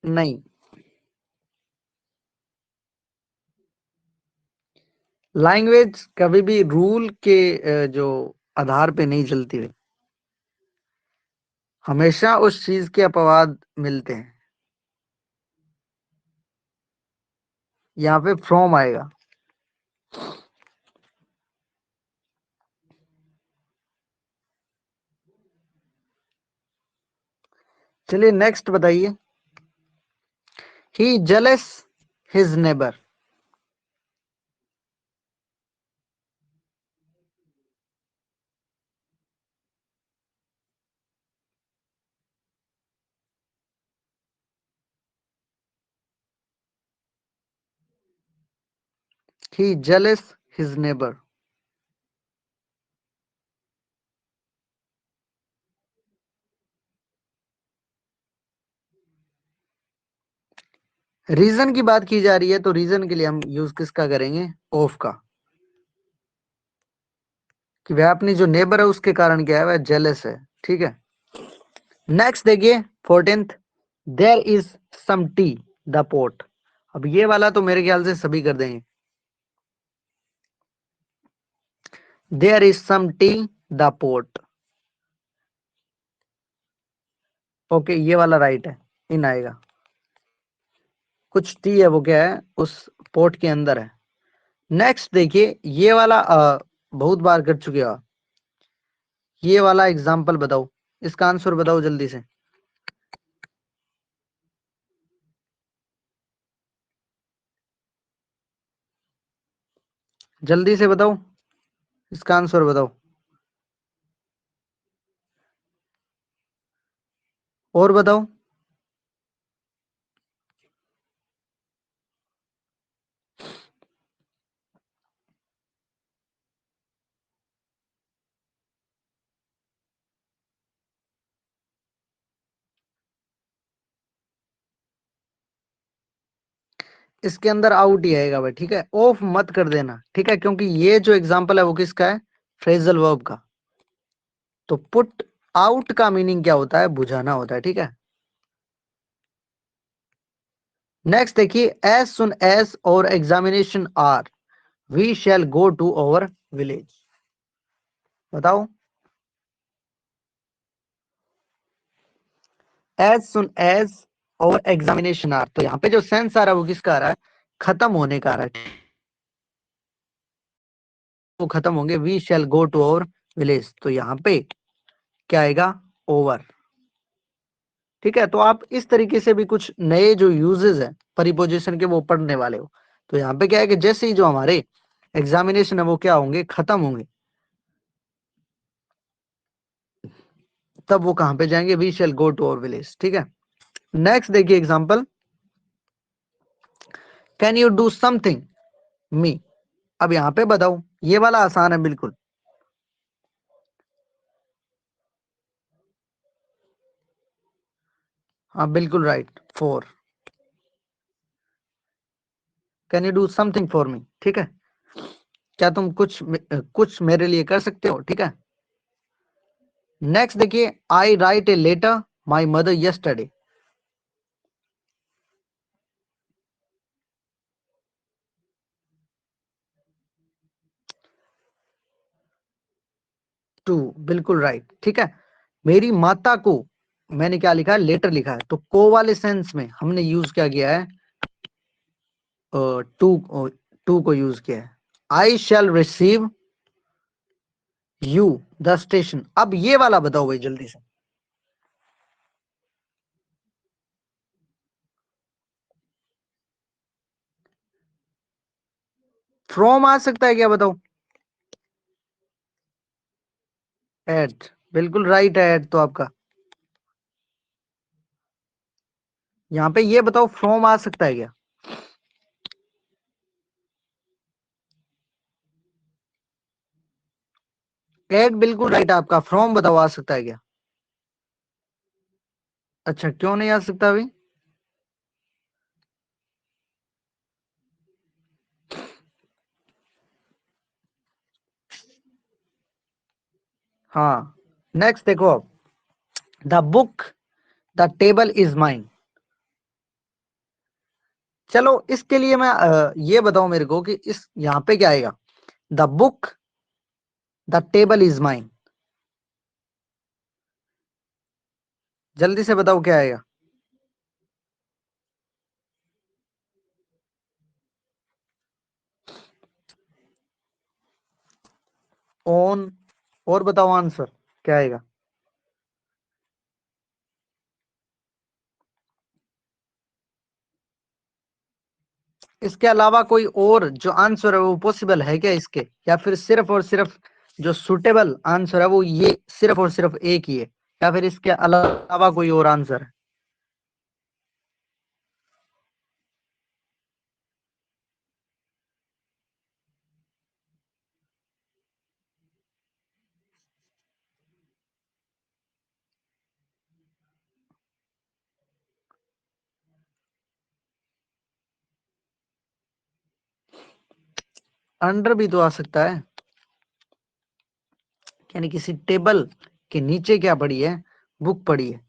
नहीं, लैंग्वेज कभी भी रूल के जो आधार पे नहीं चलती है। हमेशा उस चीज के अपवाद मिलते हैं। यहाँ पे फ्रॉम आएगा। चलिए नेक्स्ट बताइए। ही जेलस हिज नेबर। ही जेलस हिज नेबर। रीजन की बात की जा रही है तो रीजन के लिए हम यूज किसका करेंगे? ऑफ का। कि वह अपनी जो नेबर है उसके कारण क्या है, वह जेलस है। ठीक है। नेक्स्ट देखिए 14th। There is some tea the pot. अब ये वाला तो मेरे ख्याल से सभी कर देंगे। There is some tea the pot. Okay, ये वाला राइट है, इन आएगा। कुछ टी है, वो क्या है, उस पोट के अंदर है। नेक्स्ट देखिए, ये वाला बहुत बार कर चुके हो आप। ये वाला एग्जाम्पल बताओ, इसका आंसर बताओ जल्दी से। जल्दी से बताओ, इसका आंसर बताओ। और बताओ। इसके अंदर आउट ही आएगा भाई। ठीक है, ऑफ मत कर देना। ठीक है, क्योंकि ये जो एग्जांपल है वो किसका है? फ्रेजल वर्ब का। तो पुट आउट का मीनिंग क्या होता है? बुझाना होता है। ठीक है। नेक्स्ट देखिए, as soon as our examination are we shall go to our village. बताओ। As soon as our examination are, तो यहाँ पे जो सेंस आ रहा है वो किसका आ रहा है? खत्म होने का आ रहा है। वो खत्म होंगे, we shall go to our village, तो यहाँ पे क्या आएगा? ओवर। ठीक है, तो आप इस तरीके से भी कुछ नए जो यूजेस है परिपोजिशन के वो पढ़ने वाले हो। तो यहाँ पे क्या है कि जैसे ही जो हमारे एग्जामिनेशन है वो क्या होंगे? खत्म होंगे, तब वो कहां पे जाएंगे? We shall go to our village. ठीक है। नेक्स्ट देखिए example. Can you do something me. अब यहाँ पे बताओ, ये वाला आसान है बिल्कुल। हाँ बिल्कुल right, for. Can you do something for me. ठीक है, क्या तुम कुछ मेरे लिए कर सकते हो? ठीक है। नेक्स्ट देखिए, I write a letter my mother yesterday. To, बिल्कुल राइट। ठीक है, मेरी माता को मैंने क्या लिखा है? लेटर लिखा है। तो को वाले सेंस में हमने यूज क्या किया है? टू, टू को यूज किया है। आई शैल रिसीव यू द स्टेशन। अब ये वाला बताओ भाई जल्दी से। फ्रॉम आ सकता है क्या? बताओ। एट, बिल्कुल राइट है एट तो आपका। यहाँ पे ये बताओ, फ्रॉम आ सकता है क्या? एट बिल्कुल राइट आपका। फ्रॉम बताओ, आ सकता है क्या? अच्छा, क्यों नहीं आ सकता अभी? हाँ। नेक्स्ट देखो अब, the book the table is mine. चलो इसके लिए मैं ये बताओ मेरे को कि इस यहाँ पे क्या आएगा? The book the table is mine. जल्दी से बताओ क्या आएगा? ओन। और बताओ आंसर क्या आएगा? इसके अलावा कोई और जो आंसर है वो पॉसिबल है क्या इसके, या फिर सिर्फ और सिर्फ जो सुटेबल आंसर है वो ये सिर्फ और सिर्फ एक ही है, या फिर इसके अलावा कोई और आंसर है? अंडर भी तो आ सकता है, यानी किसी टेबल के नीचे क्या पड़ी है, बुक पड़ी है,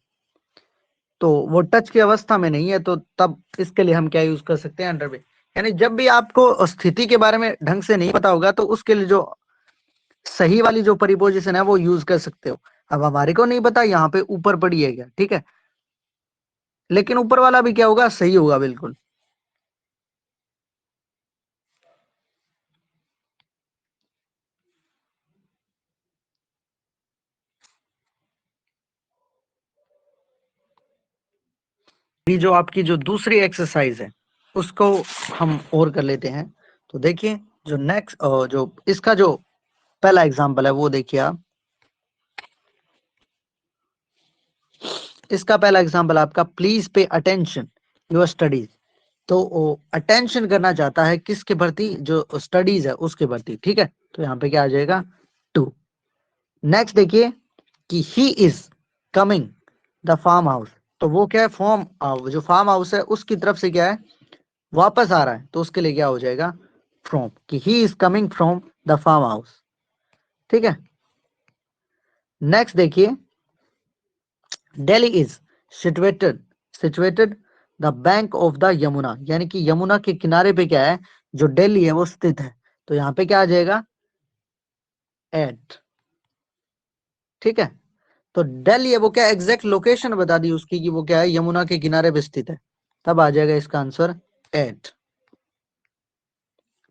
तो वो टच की अवस्था में नहीं है, तो तब इसके लिए हम क्या यूज कर सकते हैं, अंडर भी। यानी जब भी आपको स्थिति के बारे में ढंग से नहीं पता होगा तो उसके लिए जो सही वाली जो परिपोजिशन है वो यूज कर सकते हो। अब हमारे को नहीं पता यहाँ पे ऊपर पड़ी है क्या, ठीक है, लेकिन ऊपर वाला भी क्या होगा, सही होगा बिल्कुल। ये जो आपकी जो दूसरी एक्सरसाइज है उसको हम और कर लेते हैं। तो देखिए जो नेक्स्ट जो इसका जो पहला एग्जांपल है वो देखिए आप, इसका पहला एग्जांपल आपका, please pay attention your studies. तो अटेंशन करना चाहता है किसके प्रति, जो स्टडीज है उसके प्रति, ठीक है, तो यहाँ पे क्या आ जाएगा, टू। नेक्स्ट देखिए कि he is coming the farm house, तो वो क्या है, फॉर्म जो फार्म हाउस है उसकी तरफ से क्या है, वापस आ रहा है, तो उसके लिए क्या हो जाएगा, फ्रॉम, कि he is coming from the farm house, ठीक है। नेक्स्ट देखिए, Delhi is situated situated the bank of the Yamuna, यानी कि यमुना के किनारे पे क्या है, जो दिल्ली है वो स्थित है, तो यहाँ पे क्या आ जाएगा, एट, ठीक है। तो दिल्ली है वो क्या, एग्जैक्ट लोकेशन बता दी उसकी कि वो क्या है, यमुना के किनारे पे स्थित है, तब आ जाएगा इसका आंसर एट।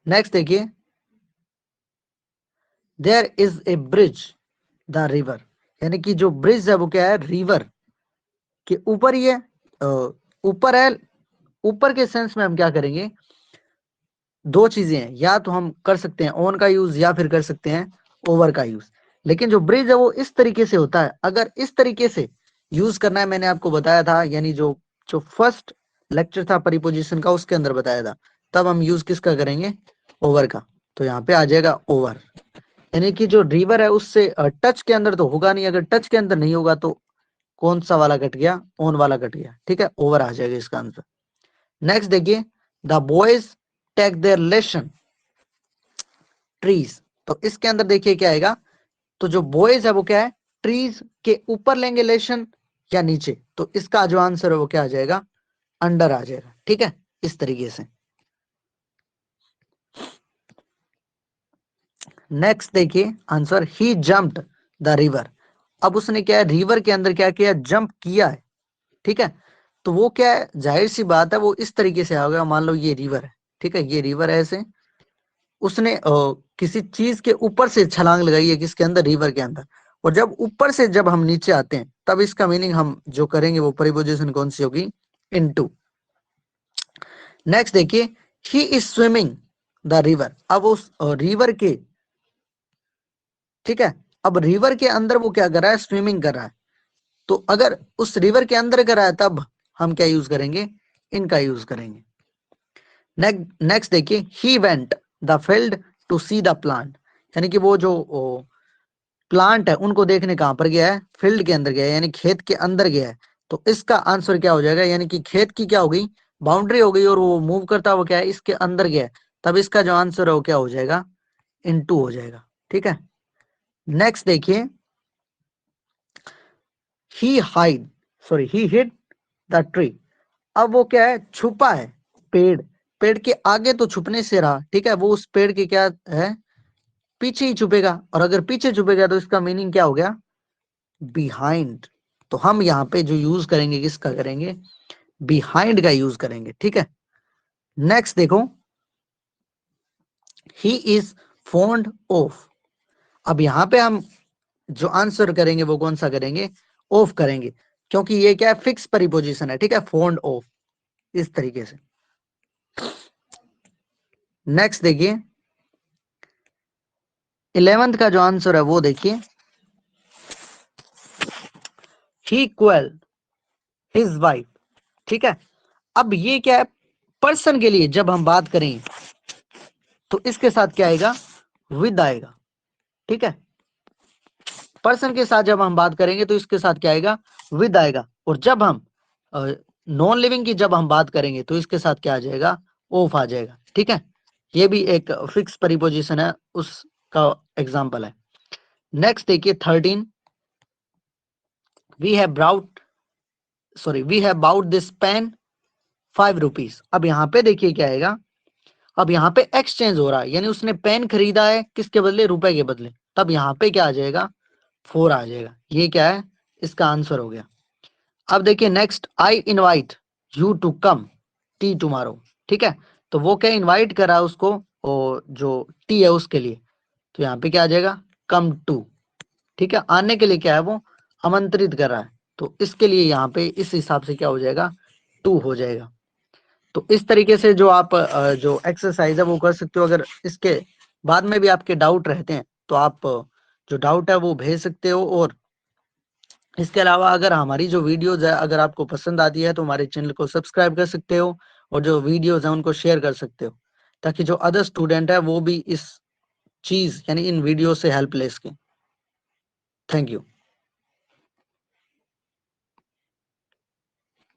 नेक्स्ट देखिए, there is a bridge the river, यानी कि जो ब्रिज है वो क्या है, रिवर के ऊपर ही है, ऊपर है। ऊपर के सेंस में हम क्या करेंगे, दो चीजें हैं, या तो हम कर सकते हैं ऑन का यूज या फिर कर सकते हैं ओवर का यूज। लेकिन जो ब्रिज है वो इस तरीके से होता है, अगर इस तरीके से यूज करना है, मैंने आपको बताया था, यानी जो जो फर्स्ट लेक्चर था परिपोजिशन का उसके अंदर बताया था, तब हम यूज किसका करेंगे, ओवर का, तो यहाँ पे आ जाएगा ओवर। यानी कि जो रिवर है उससे टच के अंदर तो होगा नहीं, अगर टच के अंदर नहीं होगा तो कौन सा वाला कट गया, ऑन वाला कट गया, ठीक है, ओवर आ जाएगा इसका आंसर। नेक्स्ट देखिए, the boys take their lesson trees, तो इसके अंदर देखिए क्या आएगा, तो जो बॉयज है वो क्या है, ट्रीज के ऊपर लेंगे लेशन या नीचे, तो इसका जो आंसर है वो क्या आ जाएगा, अंडर आ जाएगा, ठीक है, इस तरीके से। नेक्स्ट देखिए answer, he jumped the river, अब उसने क्या है, रिवर के अंदर क्या किया, जंप किया है, ठीक है, तो वो क्या है, जाहिर सी बात है वो इस तरीके से आ गया, मान लो ये रिवर है, ठीक है, ये रिवर है ऐसे, उसने किसी चीज के ऊपर से छलांग लगाई है, किसके अंदर, रिवर के अंदर, और जब ऊपर से जब हम नीचे आते हैं तब इसका मीनिंग हम जो करेंगे वो परिपोजिशन कौन सी होगी, इनटू। नेक्स्ट देखिए, he is swimming the river, अब उस रिवर के, ठीक है, अब रिवर के अंदर वो क्या कर रहा है, स्विमिंग कर रहा है, तो अगर उस रिवर के अंदर कर रहा है तब हम क्या यूज करेंगे, इनका यूज करेंगे। नेक्स्ट देखिए, he went the field to see the plant, यानी कि वो जो प्लांट है उनको देखने कहां पर गया है, फील्ड के अंदर गया है, यानी खेत के अंदर गया है, तो इसका आंसर क्या हो जाएगा, यानी कि खेत की क्या हो गई, बाउंड्री हो गई, और वो मूव करता हुआ क्या है, इसके अंदर गया है, तब इसका जो आंसर है वो क्या हो जाएगा, इनटू हो जाएगा, ठीक है। नेक्स्ट देखिए, he hide sorry he hid the tree, अब वो क्या है, छुपा है, पेड़, पेड़ के आगे तो छुपने से रहा, ठीक है, वो उस पेड़ के क्या है, पीछे ही छुपेगा, और अगर पीछे छुपेगा तो इसका मीनिंग क्या हो गया, बिहाइंड, तो हम यहाँ पे जो यूज करेंगे किसका करेंगे, बिहाइंड का यूज करेंगे, ठीक है। नेक्स्ट देखो, ही इज फॉन्ड ऑफ, अब यहाँ पे हम जो आंसर करेंगे वो कौन सा करेंगे, ऑफ करेंगे, क्योंकि ये क्या है, फिक्स परिपोजिशन है, ठीक है, फॉन्ड ऑफ, इस तरीके से। नेक्स्ट देखिए 11th का जो आंसर है वो देखिए, ही क्वेल हिज वाइफ। ठीक है, अब ये क्या है, पर्सन के लिए जब हम बात करें तो इसके साथ क्या आएगा, विद आएगा। ठीक है, पर्सन के साथ जब हम बात करेंगे तो इसके साथ क्या आएगा, विद आएगा। और जब हम नॉन लिविंग की जब हम बात करेंगे तो इसके साथ क्या आ जाएगा, ऑफ आ जाएगा। ठीक है, ये भी एक फिक्स प्रीपोजिशन है, उसका एग्जांपल है। नेक्स्ट देखिए 13, we have bought this pen 5 rupees. अब यहाँ पे देखिए क्या आएगा, अब यहाँ पे एक्सचेंज हो रहा है, यानी उसने पेन खरीदा है किसके बदले, रुपए के बदले। तब यहाँ पे क्या आ जाएगा, 4 आ जाएगा। ये क्या है, इसका आंसर हो गया। अब देखिए next, I invite you to come tea tomorrow. ठीक है, तो वो क्या इनवाइट करा उसको, और जो टी है उसके लिए, तो यहाँ पे क्या आ जाएगा, कम टू। ठीक है, आने के लिए क्या है, वो आमंत्रित कर रहा है, तो इसके लिए यहाँ पे इस हिसाब से क्या हो जाएगा, टू हो जाएगा। तो इस तरीके से जो आप जो एक्सरसाइज है वो कर सकते हो। अगर इसके बाद में भी आपके डाउट रहते हैं तो आप जो डाउट है वो भेज सकते हो। और इसके अलावा अगर हमारी जो वीडियोज है अगर आपको पसंद आती है तो हमारे चैनल को सब्सक्राइब कर सकते हो, और जो वीडियोज है उनको शेयर कर सकते हो, ताकि जो अदर स्टूडेंट है वो भी इस चीज यानी इन वीडियो से हेल्प ले सके। Thank you.